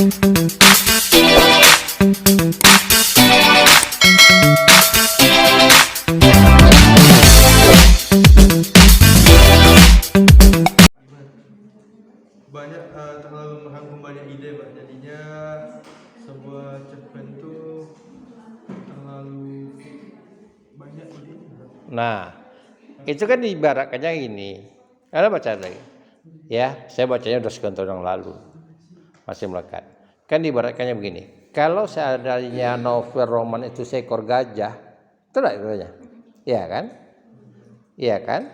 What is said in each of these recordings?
Banyak terlalu merangkum banyak ide, Pak. Jadinya sebuah cerpen itu terlalu banyak ide. Nah, itu kan diibaratkannya gini. Anda baca lagi. Ya, saya bacanya udah sekian tahun yang lalu. Masih melekat. Kan diibaratkannya begini. Kalau seandainya novel roman itu seekor gajah, itu lah itu. Iya kan? Iya kan?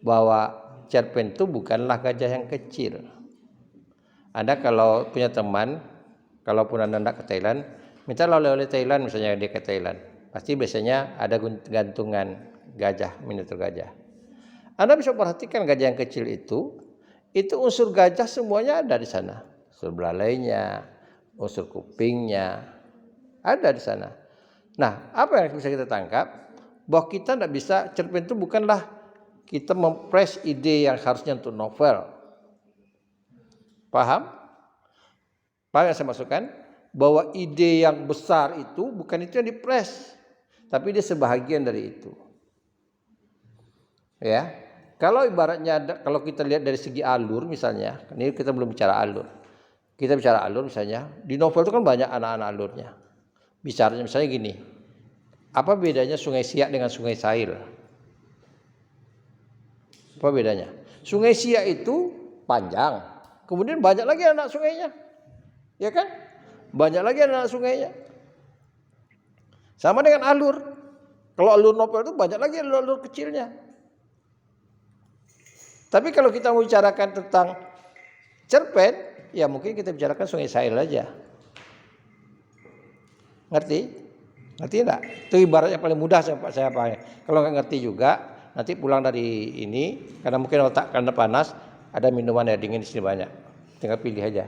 Bahwa cerpen itu bukanlah gajah yang kecil. Anda kalau punya teman, kalaupun Anda tidak ke Thailand, minta oleh-oleh Thailand, misalnya dia ke Thailand, pasti biasanya ada gantungan gajah, miniatur gajah. Anda bisa perhatikan gajah yang kecil itu unsur gajah semuanya ada di sana. Unsur belalainya, unsur kupingnya, ada di sana. Nah, apa yang bisa kita tangkap? Bahwa kita tidak bisa, cerpen itu bukanlah kita mempres ide yang harusnya untuk novel. Paham? Paham yang saya maksudkan? Bahwa ide yang besar itu bukan itu yang dipres, tapi dia sebahagian dari itu. Ya, kalau ibaratnya, kalau kita lihat dari segi alur misalnya, ini kita belum bicara alur. Kita bicara alur misalnya, di novel itu kan banyak anak-anak alurnya. Bicaranya misalnya gini, apa bedanya Sungai Siak dengan Sungai Sahil? Apa bedanya? Sungai Siak itu panjang, kemudian banyak lagi anak sungainya, ya kan? Banyak lagi anak sungainya. Sama dengan alur. Kalau alur novel itu banyak lagi alur kecilnya. Tapi kalau kita mau bicarakan tentang cerpen, ya mungkin kita bicarakan Sungai Sahil aja. Ngerti? Ngerti enggak? Itu ibarat yang paling mudah saya paham. Kalau nggak ngerti juga, nanti pulang dari ini, karena mungkin otak karena panas, ada minuman air dingin di sini banyak. Tinggal pilih aja.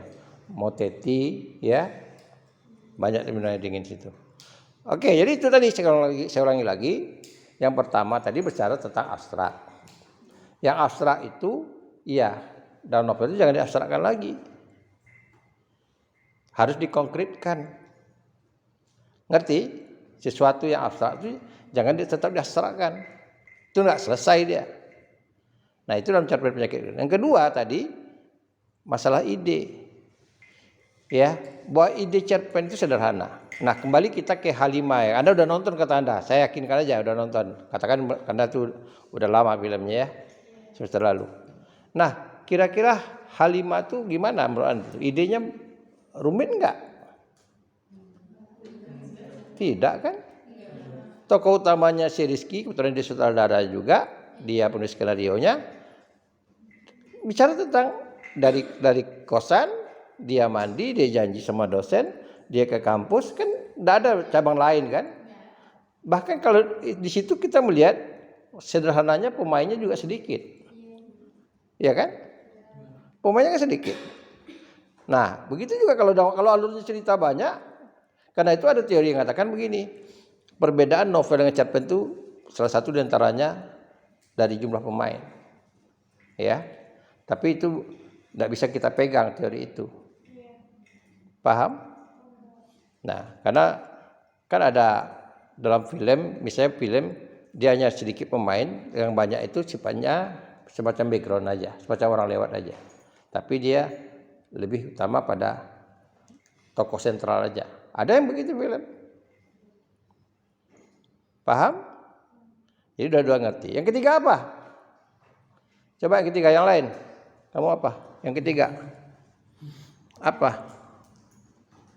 Mau teti, ya, banyak minuman air dingin di situ. Oke, jadi itu tadi saya ulangi lagi. Yang pertama tadi bicara tentang abstrak. Yang abstrak itu, iya, dalam novel itu jangan diabstrakkan lagi. Harus dikonkretkan. Ngerti? Sesuatu yang abstrak itu jangan tetap diabstrakkan. Itu nggak selesai dia. Nah, itu dalam cerpen penyakit. Yang kedua tadi masalah ide. Ya, bahwa ide cerpen itu sederhana. Nah, kembali kita ke Halimah ya. Anda udah nonton kata Anda. Saya yakinkan aja udah nonton. Katakan Anda tuh udah lama filmnya ya. Semester lalu. Nah, kira-kira Halimah tuh gimana menurut Anda? Idenya rumit enggak? Tidak kan? Tokoh utamanya si Rizky, kebetulan dia sutradara juga, dia penulis skenario-nya. Bicara tentang dari kosan, dia mandi, dia janji sama dosen, dia ke kampus, kan tidak ada cabang lain kan? Bahkan kalau di situ kita melihat sederhananya pemainnya juga sedikit. Ya kan? Pemainnya kan sedikit. Nah, begitu juga kalau alurnya cerita banyak. Karena itu ada teori yang mengatakan begini, perbedaan novel dengan cerpen itu salah satu diantaranya dari jumlah pemain, ya. Tapi itu tidak bisa kita pegang teori itu, paham? Nah, karena kan ada dalam film, misalnya film dia hanya sedikit pemain, yang banyak itu sifatnya semacam background aja, semacam orang lewat aja. Tapi dia lebih utama pada tokoh sentral aja. Ada yang begitu film. Paham? Jadi dua-dua ngerti. Yang ketiga apa? Coba yang ketiga yang lain. Kamu apa? Yang ketiga. Apa?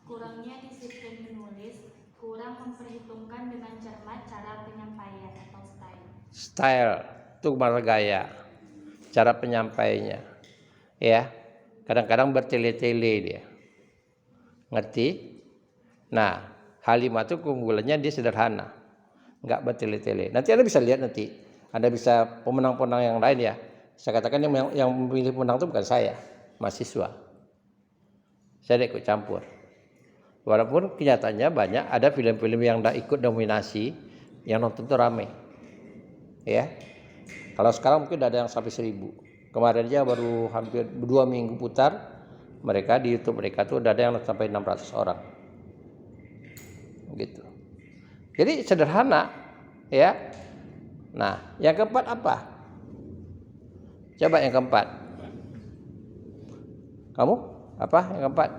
Kurangnya disiplin menulis, kurang memperhitungkan dengan cermat cara penyampaian atau style. Style itu malah gaya. Cara penyampaiannya. Ya. Kadang-kadang bertele-tele dia. Ngerti? Nah, Halimah itu keunggulannya dia sederhana, nggak bertele-tele. Nanti Anda bisa lihat nanti, Anda bisa pemenang-pemenang yang lain ya. Saya katakan yang memilih pemenang itu bukan saya, mahasiswa. Saya tidak ikut campur. Walaupun kenyataannya banyak ada film-film yang tidak ikut nominasi, yang nonton itu rame. Ya, kalau sekarang mungkin ada yang sampai 1000. Kemarin aja baru hampir 2 minggu putar, mereka di YouTube mereka tuh ada yang sampai 600 orang. Gitu. Jadi sederhana, ya. Nah, yang keempat apa? Coba yang keempat. Kamu? Apa yang keempat?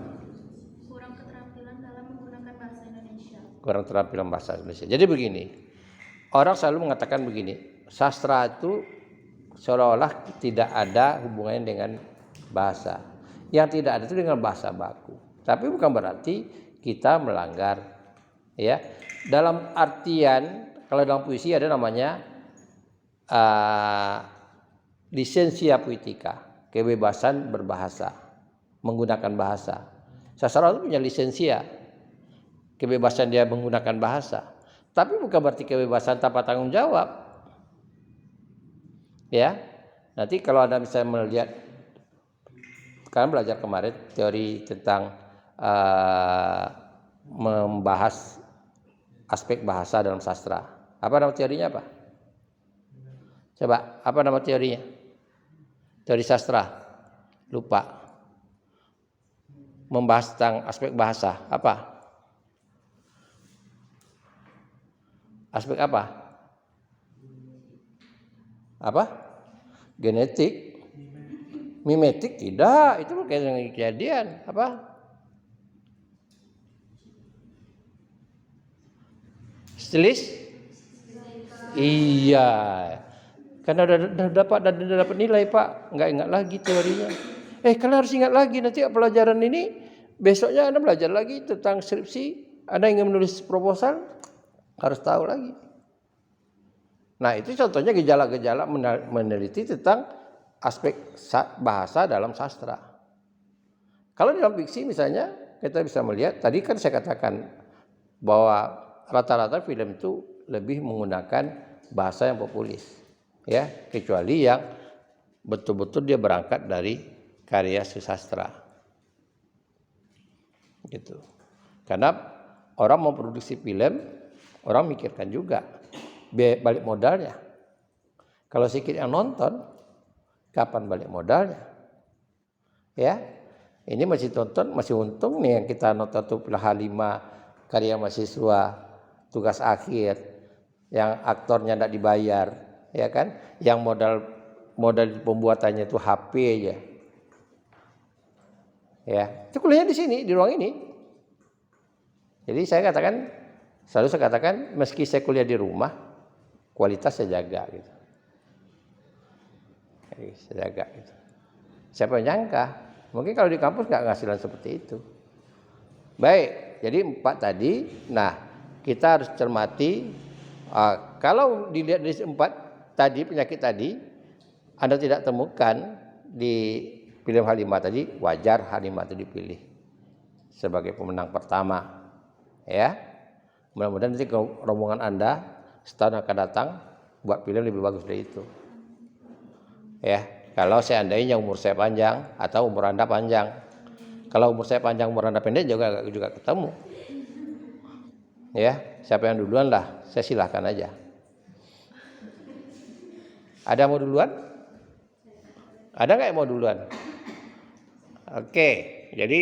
Kurang keterampilan dalam menggunakan bahasa Indonesia. Kurang keterampilan bahasa Indonesia. Jadi begini, orang selalu mengatakan begini, sastra itu seolah-olah tidak ada hubungannya dengan bahasa. Yang tidak ada itu dengan bahasa baku. Tapi bukan berarti kita melanggar, ya. Dalam artian, kalau dalam puisi ada namanya lisensia poetica, kebebasan berbahasa, menggunakan bahasa. Sastra itu punya lisensia, kebebasan dia menggunakan bahasa. Tapi bukan berarti kebebasan tanpa tanggung jawab. Ya, nanti kalau Anda misalnya melihat, kalian belajar kemarin teori tentang membahas aspek bahasa dalam sastra. Apa nama teorinya apa? Coba, apa nama teorinya? Teori sastra. Lupa. Membahas tentang aspek bahasa. Apa? Aspek apa? Apa? Genetik. Mimetik tidak, itu bukan kejadian. Apa? Stilis? Iya. Karena udah dapat nilai, Pak. Enggak ingat lagi teorinya. Kalian harus ingat lagi nanti pelajaran ini. Besoknya Anda belajar lagi tentang skripsi. Anda ingin menulis proposal, harus tahu lagi. Nah, itu contohnya gejala-gejala meneliti tentang aspek bahasa dalam sastra. Kalau dalam fiksi misalnya, kita bisa melihat, tadi kan saya katakan bahwa rata-rata film itu lebih menggunakan bahasa yang populis, ya, kecuali yang betul-betul dia berangkat dari karya sastra, gitu. Karena orang mau produksi film, orang mikirkan juga balik modalnya. Kalau sedikit yang nonton, kapan balik modalnya? Ya, ini masih tonton, masih untung nih yang kita nonton tuh H5 karya mahasiswa, tugas akhir, yang aktornya tidak dibayar, ya kan? Yang modal pembuatannya itu HP aja. Ya, itu kuliahnya di sini, di ruang ini. Jadi saya selalu katakan, meski saya kuliah di rumah, kualitas saya jaga gitu. Jadi, saya jaga gitu. Siapa yang nyangka? Mungkin kalau di kampus nggak ngasilan seperti itu. Baik, jadi 4 tadi. Nah, kita harus cermati, kalau dilihat dari 4 tadi, penyakit tadi, Anda tidak temukan di film H5 tadi, wajar H5 itu dipilih sebagai pemenang pertama. Ya, mudah-mudahan nanti rombongan Anda setahun akan datang buat film lebih bagus dari itu. Ya, kalau seandainya umur saya panjang atau umur Anda panjang. Kalau umur saya panjang, umur Anda pendek juga ketemu. Ya, siapa yang duluan lah, saya silahkan aja. Ada mau duluan? Ada nggak yang mau duluan? Oke, jadi